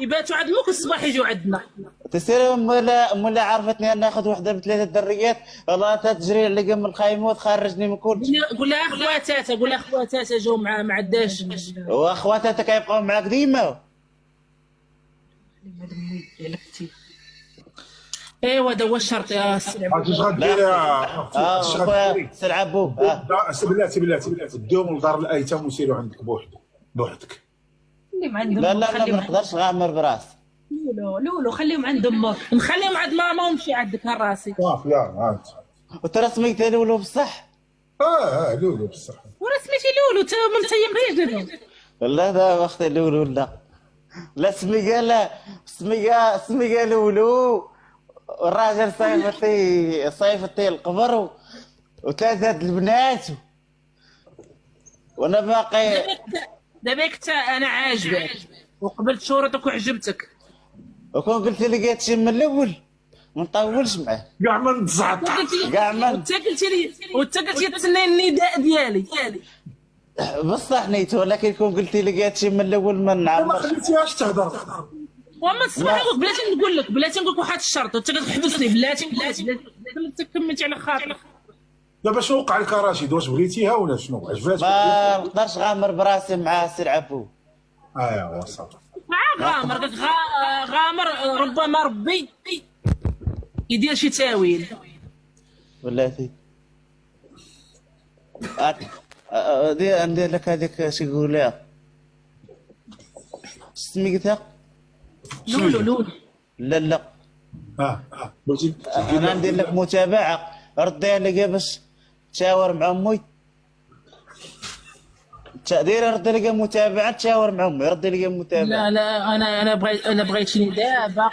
يباتوا عند امك والصباح يجوا عندنا. تسير مولا عرفتني أن ناخذ وحدة بثلاثة دريات، والله تجري على قم الخيمة وتخرجني من كل شيء. قول لها اخواتاتها، قول لها اخواتاتها جاوا ما عداش. واخواتها كيبقاو معاك ديما. ايوا هذا هو الشرط يا سي عبود. اش غدير يا خويا سي العبوب. بلاتي دوم لدار الايتام وسيروا عندك بوحدك. خليهم عندهم. لا ما نقدرش غامر براسي. لولو خليهم عند امك. نخليهم عند ماما ونمشي عندك راسي. صافي يلا انت. وترى سميت لولو بصح. لولو بصح. ورا سميتي لولو تا من تيم رجل. لا دا اختي لولو لا سميقه لولو. والراجل صيفتي القبر وثلاثة البنات وانا باقي. دابا كنت انا عاجبك وقبلت شروطك وعجبتك، وكون قلت لي لقيت شي من الاول ما نطولش معاه كاع ما نتزعط كاع ما. وانت قلت لي تسنى النداء ديالي. بصح نيت، ولكن كون قلت لي لقيت شي من الاول ما ما نعمرش. خليتيهاش تهضر. وما تسمح لك بلاتي نقول لك واحد الشرط وانت كتحبسني. بلاتي كملتي على خاطرك. دابا شنو وقع لك رشيد؟ واش بغيتيها ولا شنو عجباتك؟ ما نقدرش غامر براسي مع سي العبو. ايوا صافي. غامر قلت غامر ربما ربي يدير شي تاويل. ولاتي ندير لك هذيك شي يقول لها سميتها لولو. لا بغيتي انا ندير لك متابعه، رديها لي باش تشاور مع امي. رد لي متابعه تشاور مع امي، رد لي متابعه. لا انا بغيتني دابا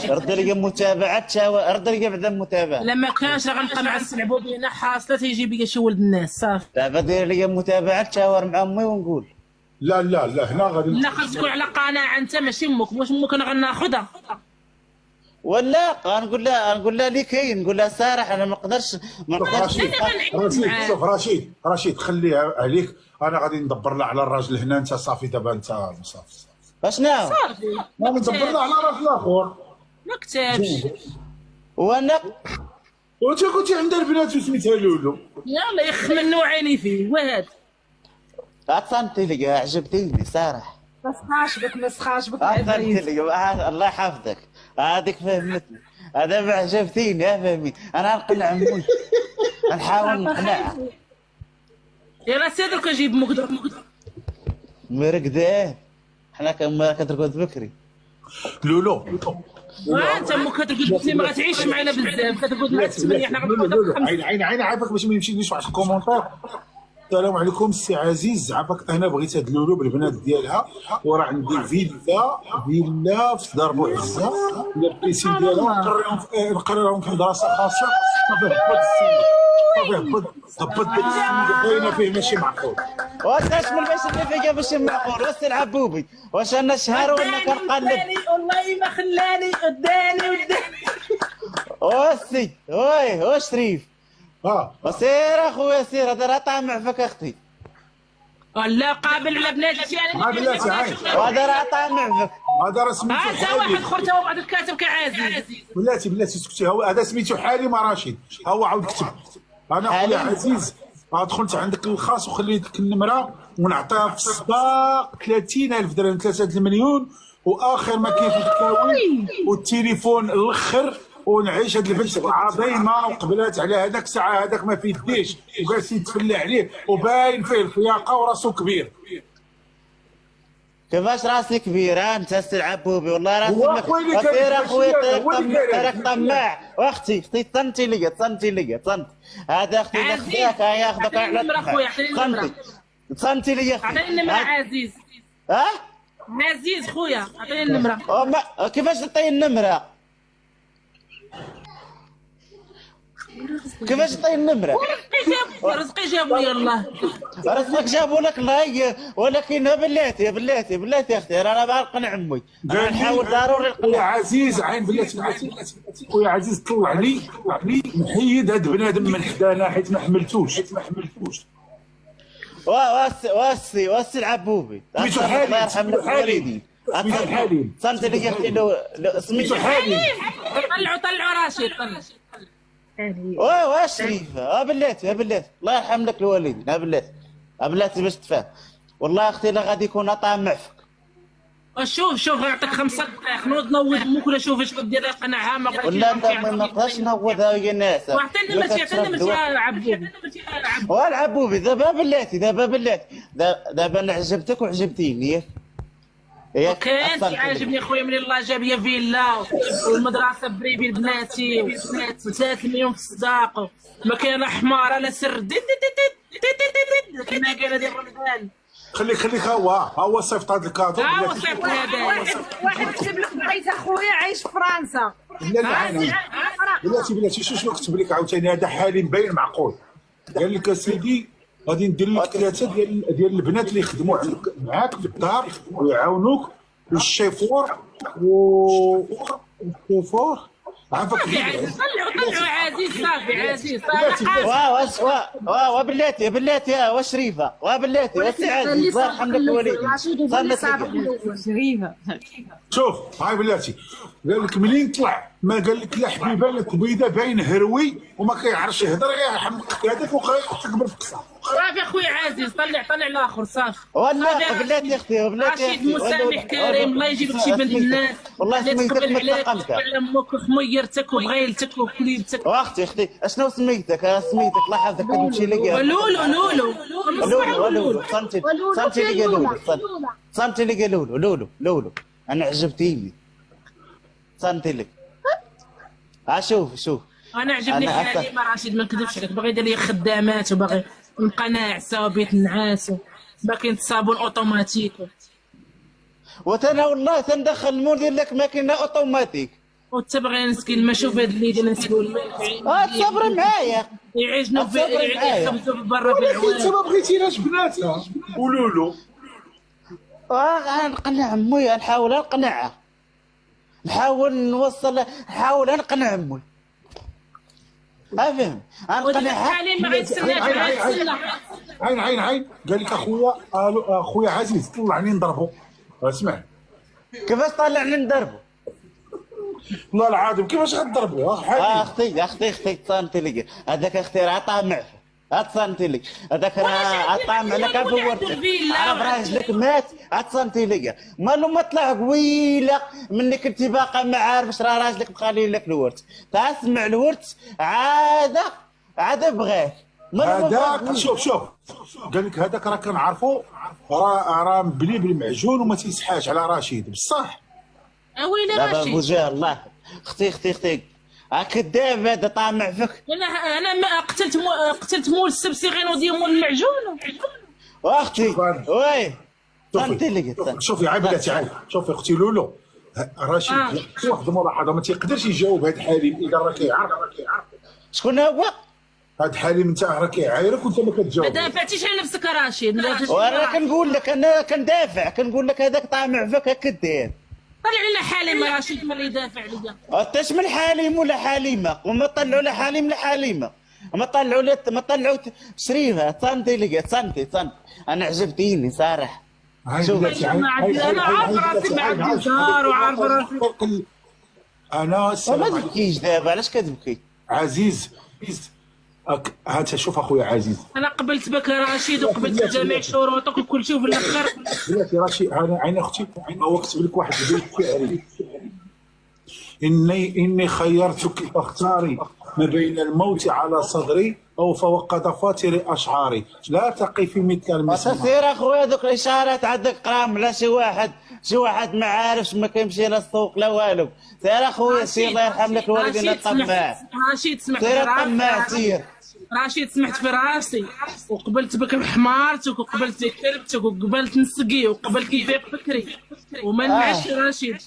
رد لي متابعه تشاور، رد لي بعدا متابعه. لما كانش غنبقى مع السلعبو بينا حاصله تيجي بيا شي ولد الناس صافي. دابا دير لي متابعه تشاور مع امي ونقول. لا هنا غادي. لا خاص تكون على قناعه انت ماشي امك. واش امك انا غناخذها ولا غنقول لها اللي كاين، نقول لها الصراحه انا ما نقدرش. رشيد خليها عليك، انا غادي ندبر لها على الراجل هنا. انت صافي دابا انت صافي. اشنو صافي ما ندبر لها على راجل اخر. ما كتبش. وانا وانت كنتي عند البنات وسميتها لولو. يلا يخمن عيني فيه وهذا. اتصنتي لي عجبتيني صراحه. مسخاش بك اتصنتي لي الله يحفظك. هذيك فهمتني، هذا ما عجبتيني. فهمي انا نقنع امي، نحاول نقنعها. يلا سير درك اجيب مقدر مرقداه. حنا كترقد بكري. لولو انت امك كترقد بكري ما غتعيش معنا بزاف. كترقد معنا 8 حنا غنرقدوا 5. عين عافاك باش ما يمشيليش واحد الكومونتير. السلام عليكم السي عزيز، عافاك انا بغيت هاد لولو بالبنات ديالها، وراه عندي فيلا في دار بوعزه البيسين ديالها، نقريهم في مدرسه خاصه. صافي هبط باينه فيه ماشي معقول. واش من باش اللي فيا ماشي معقول؟ واش العبوبي واش انا شهر ولا كنقلب؟ والله ما خلاني وداني. واسي واش شريف وسير اخويا سير. هذا راه طامع فيك اختي. لا قابل على بناتي انا. بلاتي عايش. وهذا راه طامع فيك. هذا راه سميتو هذا واحد اخر تا واحد الكاتب كعزيز. بلاتي سكتي. هذا سميتو حالم رشيد. هو عاود كتب. انا خويا عزيز دخلت عندك الخاص وخليتك النمره ونعطيها في السباق 30,000 درهم، 3 المليون، واخر ما كاين في الكاوي والتليفون الاخر، ونعيش هاد البنت عظيمه وقبلات على هذاك الساعه. هذاك ما في يديش وجالس يتفلى عليه وباين فيه الفياقه وراسو كبير. كيفاش راسي كبير انت سي العبوبي؟ والله راسي هو خويا سير اخويا اللي طماع. واختي تصنتي لي هذا اختي ناخذك ياخذك على النمره خويا. عطيني النمره. تصنتي لي اختي. عطيني النمره عزيز. عزيز خويا عطيني النمره. كيفاش تعطيني النمره؟ كيفاش تعطيني النمره؟ رزقي جابوا لي الله. رزقك جابوا لك الله. ولكن بلاتي اختي انا باغي نقنع امي. انا نحاول ضروري نقنع. خويا عزيز عين بلاتي. خويا عزيز طلع لي نحيد هاد بنادم من حدانا حيت ما حملتوش. واسي العبوبي. الله يرحم الوالدين. سميتو حليم. صنت لي اختي سميتو حليم. طلعوا رشيد طلع. واه شريفه بلاتي الله يرحم لك الوالدين بلاتي باش تفهم والله اختي لا غادي يكون طعم معفك. شوف يعطيك 5 دقائق نوض نوض امك ولا شوف اش دير قناعها ما بغيتش. ولا انت ما نقدرش نوضها يا ناس. وعطيني ماشي عبوبي. والعبوبي دابا بلاتي دابا انا عجبتك وعجبتيني ياك. كانت عاجبني خويا من الله جاب لي فيلا والمدرسه بريبي لبناتي و3 مليون في الصداق ما كاين حمار لا سر كما قال ديال رمضان. خليك هو صيفط هذا الكادو. هو صيفط هذا واحد كتب لك بغيت اخويا عايش في فرنسا. بلاتي شنو كتب لك عاوتاني هذا حالي مبين معقول. قال لك اسيدي غادي ندير لك 3 ديال البنات اللي يخدموا معاك في الدار ويعاونوك والشيفور عافاك. طلعوا عزيز صافي بلاتي وشريفه وبلاتي وسي عزيز الله يرحم لك الوالدين. شريفه شوف هاي بلاتي قال لك منين طلع ما قال لك لا حبيبه لا كبيده باين هروي وما كيعرفش يهضر غير يحمق هذاك وتكبر في كسا. صافي اخويا عزيز طلع الاخر صافي. والله بلاتي اختي رشيد مسامح كريم الله يجيب لك شي بنت الناس. والله سميتك متقمتك على امك وخميرتك وبغيلتك وكليبتك. اختي اشنو سميتك الله يحفظك كتمشي لك لولو صنتي لك لولو انا عجبتيني صنتي لك. شوف انا عجبني حليمه رشيد ما نكذبش عليك باغي يدير لي خدامات وباغي نبقى ناعسه وبيت نعاس باقي الصابون اوتوماتيك. وتنا والله تندخل ندير لك ماكينه اوتوماتيك وتبغي نسكن ما شوف هاد اللي ديال نسكن تصبر معايا يعيشنا يخبزوا برا في العوالم. انت ما بغيتيناش بناتها ولولو. نقنع امي نحاول نقنعها نحاول نقنع امي فهم نقنعها. حاليا ما غيتسناش عين قال لك اخويا عزيز طلعني نضربو. اسمع كيفاش طلعني نضربو والله العظيم كيفاش غتضربو اختي تصنتي لي هذاك اختي راه طامع تصنتي لي هذاك راه طامع لك فورتك عرف راجلك مات تصنتي لي مالو ما طلع قويله منك كنت باقا ما عارفش راه راجلك مخلي لك الورث تسمع الورث عاد بغاك هذاك. شوف قال لك هذاك راه كنعرفو راه مبني بالمعجون وما تيسحاش على رشيد بصح. ويلي رشيد بوجه الله اختي كذاب هذا طامع فيك. انا ما قتلت مول السبسي غير ودي مول المعجون. واختي وي فهمتي لي شوفي عيب بلاتي عيب. شوفي اختي لولو رشيد واحد ملاحظه ما تيقدرش يجاوب هذا الحليم اذا راه كيعرف. شكون هو هذا الحليم انت راه كيعايرك وانت ما كتجاوب. ما دافعتيش على نفسك رشيد. وانا كنقول لك انا كندافع كنقول لك هذاك طامع فيك هكا دير. طلع لنا حليم رشيد ما يدافع عليا. انت من حليم ولا حليمه وما طلعوا لا حليم لا حليمه ما طلعوا شريفه صنتي انا عجبتيني صراحه. شوف انا عارف راسي مع الجزار وعارف راسي. انا ما تبكيش دابا علاش كتبكي عزيز. هانت شوف اخويا عزيز انا قبلت بك رشيد وقبلت جميع شروطك وكل شيء في الاخر. بلاتي رشيد عين اختي هو كتب لك واحد البيت شعري اني خيرتك فاختاري ما بين الموت على صدري او فوق دفاتر اشعاري لا تقفي مثل المسمار. سير اخويا دوك الاشارات عندك قرام لا شي واحد ما عارفش ما كيمشي لا السوق لا والو. سير اخويا سير الله يرحم لك الوالدين الطماع. رشيد سمحت سير الطماع سير. رشيد سمحت في راسي وقبلت بك بحمارتك وقبلت كلبتك وقبلت نسقي وقبلت يفيق فكري وما نعش رشيد.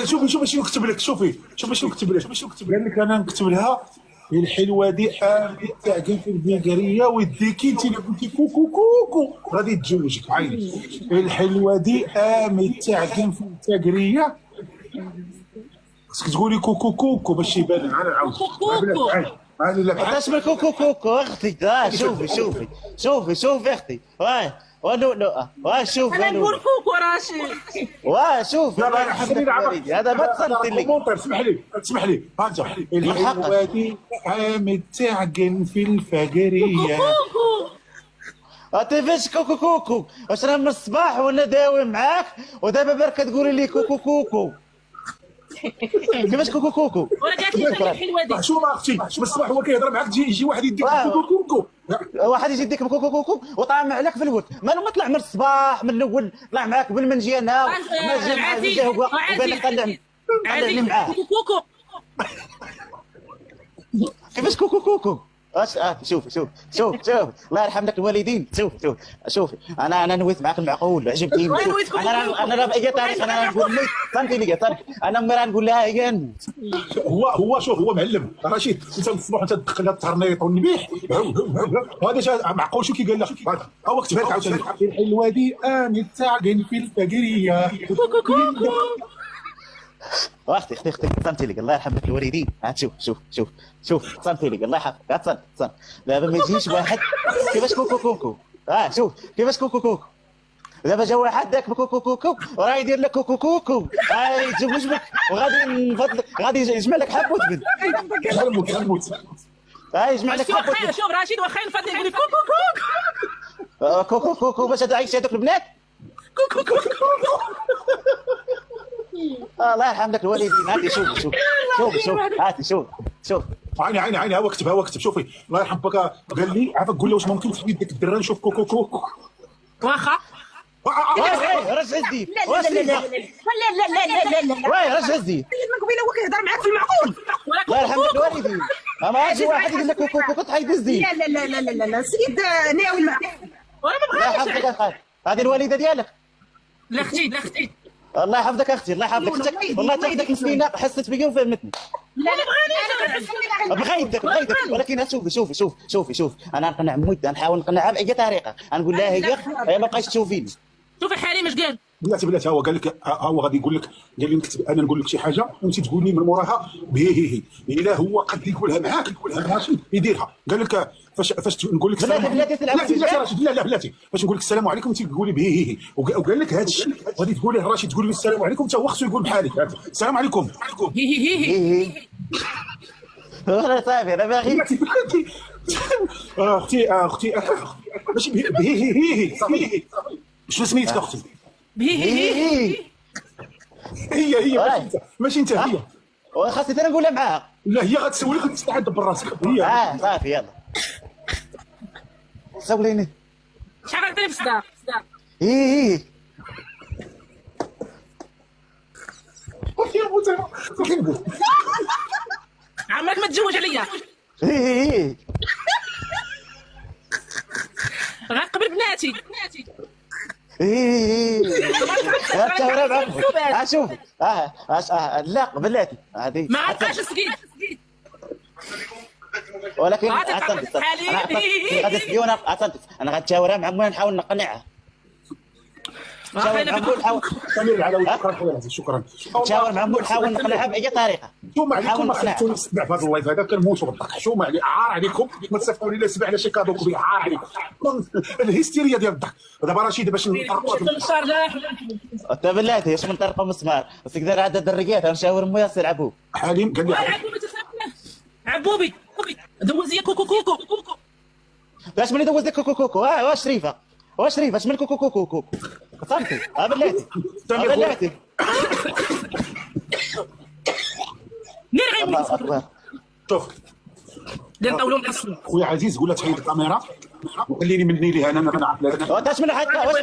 شوفي شنو كتب لك. شوفي شنو كتب لك. قال لك انا نكتب لها الحلوه دي تعقل في البيقريه ويديكي انت اللي قلتي كوكو كوكو غادي تزوجك. عيني الحلوه دي تعقل في البيقريه خصك تقولي كوكو كوكو باش يبان. انا نعاود علاش ما كوكو اختي. شوفي اختي ولؤلؤه وشوف انا نقول ولؤلؤه كوكو راشد. وشوف لا الله لا يحفظك خليني نلعب الوالدي هذا ما تصنت لي. كومونتير. اسمح لي انت الوادي عامل تعجن في الفجريه. انت فاش كوكو كوكو واش راه من الصباح وانا داوي معاك ودابا برك تقولي لي كوكو كوكو. كيفاش كوكو كوكو؟ وانا قالت لي الحلوه دي. شو ما اختي من الصباح هو كيهضر معاك يجي واحد يديك كوكو كوكو. واحد يجي يديك كوكو كوكو وطعم عليك في الود. مالو ما طلع من الصباح من الاول طلع معاك بالمنجيانه ما جا معاه جا هو وقال لك طلعني معاه. كوكو كوكو. كيفاش كوكو كوكو؟ شوف الله يرحم لك الوالدين. شوف انا نويت معاك المعقول عجبتيني. انا راه باي طريقه انا نقول لك فهمتي لي طريق انا مرة نقول لها هي نموت. هو شوف هو معلم رشيد. انت الصباح انت تدخل هذا الترنيط والنبيح هذا معقول. شو كي قال لك ها هو كتبها لك عاوتاني الحلوه دي امي تعجن في الفجريه. اختي تصنتي لك الله يرحم لك الوالدين. شوف تصنتي لك الله يحفظك. تصنت دابا ما يجيش واحد كيفاش كوكو كوكو. شوف كيفاش كوكو كوكو. دابا جا واحد داك بكوكو كوكو وراه يدير لك كوكو كوكو يتزوج بك وغادي نفضل غادي يجمع لك حبوت بنت. نموت يجمع لك حبوت. شوف رشيد واخا نفضل نقول لك كوكو كوكو كوكو باش تعيش هذوك البنات. كوكو كوكو. الله يرحم لك الوالدين. هاتي شوف هاتي شوف عيني هو كتب شوفي الله يرحم باكا قال لي عافاك قول له واش ممكن تحيد ديك الدره نشوف كوكو كوكو. واخا رجع الزيت. لا رجع الزيت. من قبيله هو كيهضر معاك في المعقول. الله يرحم لك الوالدين. ما يجي واحد يقول لك كوكو كوكو تحيد الزيت. لا سيد ناوي المعقول. وانا ما الله بغيتش. يحفظك اخي. هذه الوالده ديالك. لا اختي الله يحفظك اختي الله يحفظك. والله تاخذك مسكينه حست بيا وفهمتني. لا بغيتك ولكن شوفي انا نقنع مويت نحاول نقنعها باي طريقه نقول لها هي ما بقاش تشوفيني. شوف الحريم اش قال. بلاتي هو قال لك هو غادي يقول لك قال لي نكتب انا نقول لك شي حاجه وانت تقول لي من موراها هي الا هو قد يقولها معاك ماشي يديرها. قال لك فاش نقول لك بلاتي فاش نقول لك السلام عليكم انت تقولي به وقال لك هذا الشيء غادي تقول له رشيد تقول له السلام عليكم حتى هو خصو يقول بحالك السلام عليكم. هي انا صافي انا باغي اختي ماشي هي صافي. شنو سميتك اختي؟ هي ماشي انت هي. خاصني انا نقولها معاها. لا هي غتسولك انت تدبر راسك هي. صافي يلا سوليني شحال عطيني في الصداق. عمرك ما تزوج عليا. غنقبل بناتي. التهرب عمك. شوف لا قبلاتي هذه ما عرفاش السقيد. ولكن انا غنتشاورها مع امي نحاول نقنعها. شكرا نتشاور مع امي نحاول نقنعها باي طريقه. حشومه عليكم ما خليتوني نسمع في هذا اللايف هذا كنموتوا بالضحك. حشومه عليكم عار عليكم ما تصيفطوا لي لا سبع لا شي كادو كبير عار عليكم. الهستيريا ديال الضحك دابا رشيد باش نطرقوا انت بلاتي اش من طرقه مسمار بس كذا عدد الرقيات غنشاور امي يصير عبوب. حليم قال لي عبوبي دوز لي كوكو. باش من يدوز لك كوكو واش شريفه اش من كوكو فهمتي بلاتي نير غير شوف دير طولوا القصر. خويا عزيز قول له تحيد الكاميرا وخليني مني ليها انا نعرف. واش من حد واش